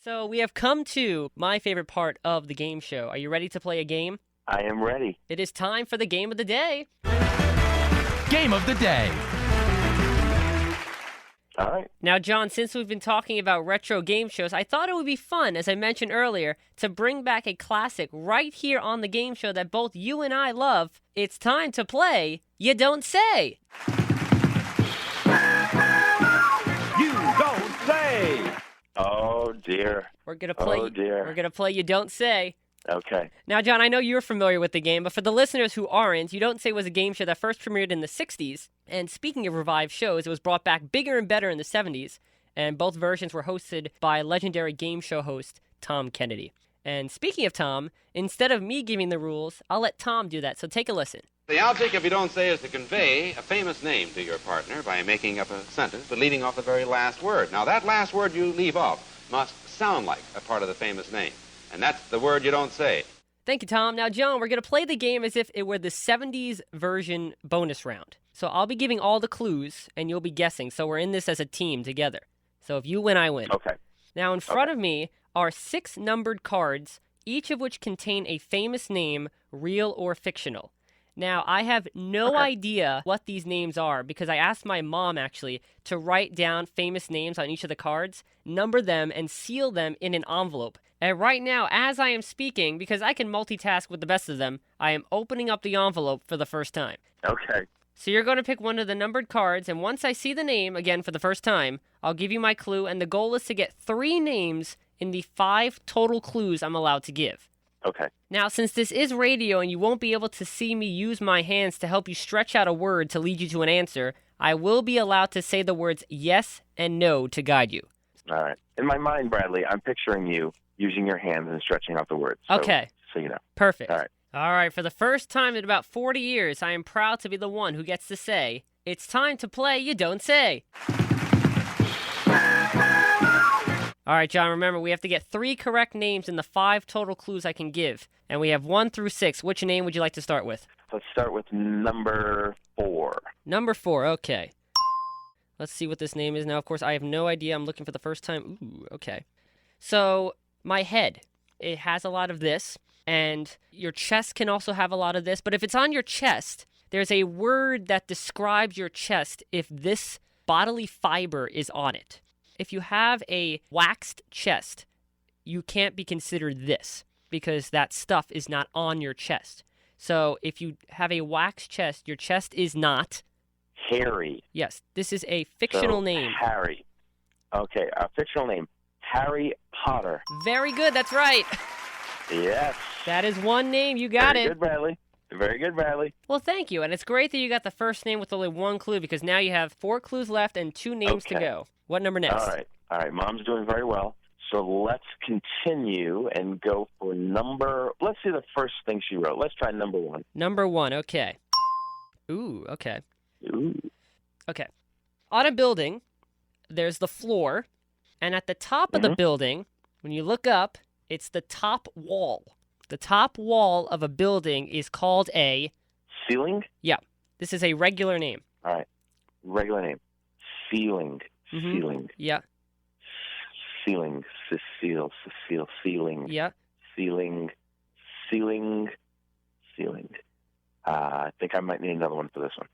So we have come to my favorite part of the game show. Are you ready to play a game? I am ready. It is time for the game of the day. Game of the day. All right. Now, John, since we've been talking about retro game shows, I thought it would be fun, as I mentioned earlier, to bring back a classic right here on the game show that both you and I love. It's time to play You Don't Say. You don't say. Oh, dear. We're going to play. Oh, dear. We're going to play You Don't Say. Okay. Now, John, I know you're familiar with the game, but for the listeners who aren't, You Don't Say was a game show that first premiered in the 60s. And speaking of revived shows, it was brought back bigger and better in the 70s. And both versions were hosted by legendary game show host Tom Kennedy. And speaking of Tom, instead of me giving the rules, I'll let Tom do that. So take a listen. The object, if you don't say, is to convey a famous name to your partner by making up a sentence, but leaving off the very last word. Now, that last word you leave off must sound like a part of the famous name. And that's the word you don't say. Thank you, Tom. Now, John, we're going to play the game as if it were the 70s version bonus round. So I'll be giving all the clues, and you'll be guessing. So we're in this as a team together. So if you win, I win. Okay. Now, in front of me are 6 numbered cards, each of which contain a famous name, real or fictional. Now, I have no idea what these names are because I asked my mom, actually, to write down famous names on each of the cards, number them, and seal them in an envelope. And right now, as I am speaking, because I can multitask with the best of them, I am opening up the envelope for the first time. Okay. So you're going to pick one of the numbered cards, and once I see the name, again for the first time, I'll give you my clue, and the goal is to get 3 names in the 5 total clues I'm allowed to give. Okay. Now, since this is radio and you won't be able to see me use my hands to help you stretch out a word to lead you to an answer, I will be allowed to say the words yes and no to guide you. All right. In my mind, Bradley, I'm picturing you using your hands and stretching out the words. So, Okay. So you know. Perfect. All right. All right, for the first time in about 40 years, I am proud to be the one who gets to say, it's time to play You Don't Say. All right, John, remember, we have to get 3 correct names in the 5 total clues I can give. And we have 1 through 6. Which name would you like to start with? Let's start with number 4. Number 4, okay. Let's see what this name is now. Of course, I have no idea. I'm looking for the first time. Ooh, okay. So, my head, it has a lot of this. And your chest can also have a lot of this. But if it's on your chest, there's a word that describes your chest if this bodily fiber is on it. If you have a waxed chest, you can't be considered this because that stuff is not on your chest. So if you have a waxed chest, your chest is not... Harry. Yes, this is a fictional name. Harry. Okay, a fictional name. Harry Potter. Very good, that's right. Yes. That is one name, you got Very it. good, Bradley. Very good, Bradley. Well, thank you, and it's great that you got the first name with only 1 clue because now you have 4 clues left and 2 names to go. What number next? All right. Mom's doing very well. So let's continue and go for let's see the first thing she wrote. Let's try number 1. Number 1, okay. Ooh, okay. Ooh. Okay. On a building, there's the floor, and at the top of the building, when you look up, it's the top wall. The top wall of a building is called a... Ceiling? Yeah. This is a regular name. All right. Regular name. Ceiling. Ceiling. Yeah. Ceiling. Cecile. Ceiling. Yeah. Ceiling. I think I might need another one for this one.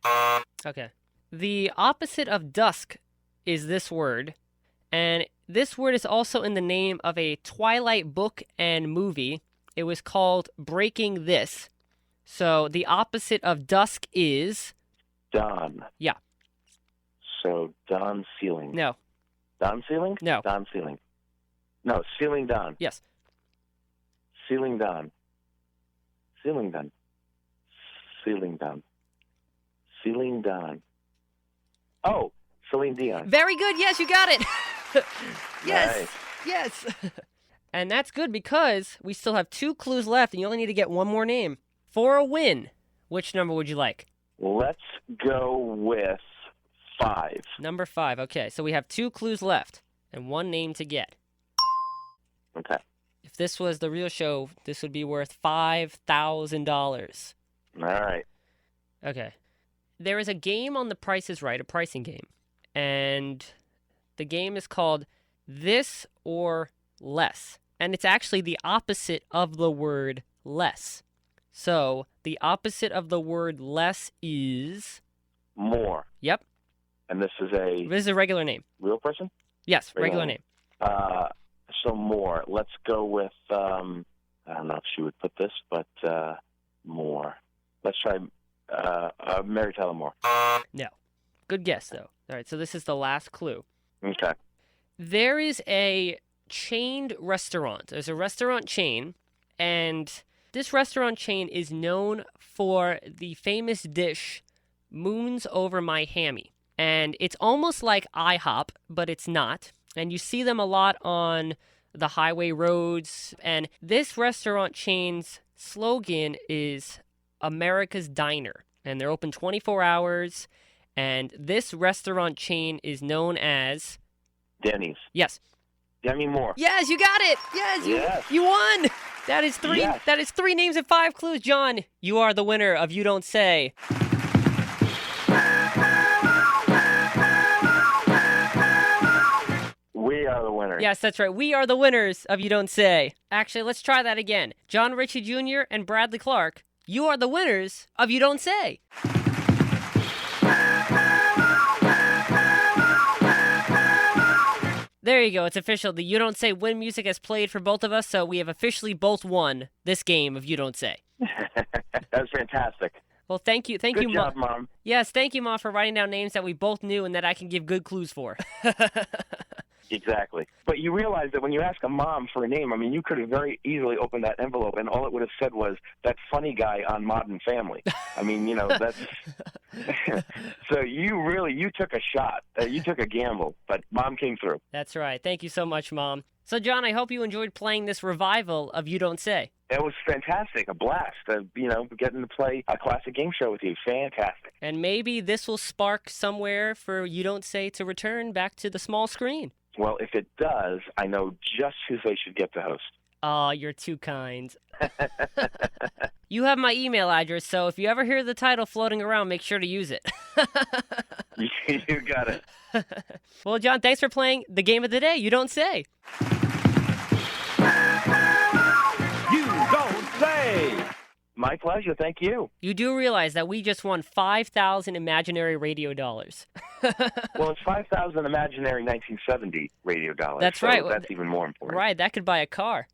Okay. The opposite of dusk is this word, and this word is also in the name of a Twilight book and movie. It was called Breaking This. So the opposite of dusk is... Dawn. Yeah. So dawn ceiling. No. Dawn ceiling? No. Dawn ceiling. No, ceiling dawn. Yes. Ceiling dawn. Ceiling dawn. Ceiling dawn. Ceiling dawn. Oh, Celine Dion. Very good. Yes, you got it. Yes. Nice. Yes. And that's good because we still have 2 clues left and you only need to get 1 more name. For a win, which number would you like? Let's go with 5. Number 5. Okay, so we have 2 clues left and 1 name to get. Okay. If this was the real show, this would be worth $5,000. All right. Okay. There is a game on The Price is Right, a pricing game. And the game is called This or less. And it's actually the opposite of the word less. So the opposite of the word less is... More. Yep. And this is a regular name. real person? Yes, regular name. So more. Let's go with, I don't know if she would put this, but more. Let's try Mary Tyler Moore. No. Good guess, though. All right, so this is the last clue. Okay. There is a chained restaurant. There's a restaurant chain, and this restaurant chain is known for the famous dish, Moons Over My Hammy. And it's almost like IHOP, but it's not. And you see them a lot on the highway roads. And this restaurant chain's slogan is America's Diner. And they're open 24 hours. And this restaurant chain is known as... Denny's. Yes. Demi Moore. Yes, you got it. Yes, you won. That is three. Yes. That is 3 names and 5 clues. John, you are the winner of You Don't Say. We are the winners. Yes, that's right. We are the winners of You Don't Say. Actually, let's try that again. John Ricci Jr. and Bradley Clarke, you are the winners of You Don't Say. There you go. It's official. The You Don't Say win music has played for both of us, so we have officially both won this game of You Don't Say. That was fantastic. Well, thank you. Thank Good you, job, Mom. Mom. Yes, thank you, Mom, for writing down names that we both knew and that I can give good clues for. Exactly. But you realize that when you ask a mom for a name, I mean, you could have very easily opened that envelope and all it would have said was, that funny guy on Modern Family. I mean, you know, that's... So you took a shot. You took a gamble, but Mom came through. That's right. Thank you so much, Mom. So, John, I hope you enjoyed playing this revival of You Don't Say. It was fantastic, a blast, getting to play a classic game show with you. Fantastic. And maybe this will spark somewhere for You Don't Say to return back to the small screen. Well, if it does, I know just who they should get to host. Oh, you're too kind. You have my email address, so if you ever hear the title floating around, make sure to use it. You got it. Well, John, thanks for playing the game of the day, You Don't Say. You Don't Say. My pleasure. Thank you. You do realize that we just won 5,000 imaginary radio dollars. Well, it's 5,000 imaginary 1970 radio dollars. That's so right. That's even more important. Right, that could buy a car.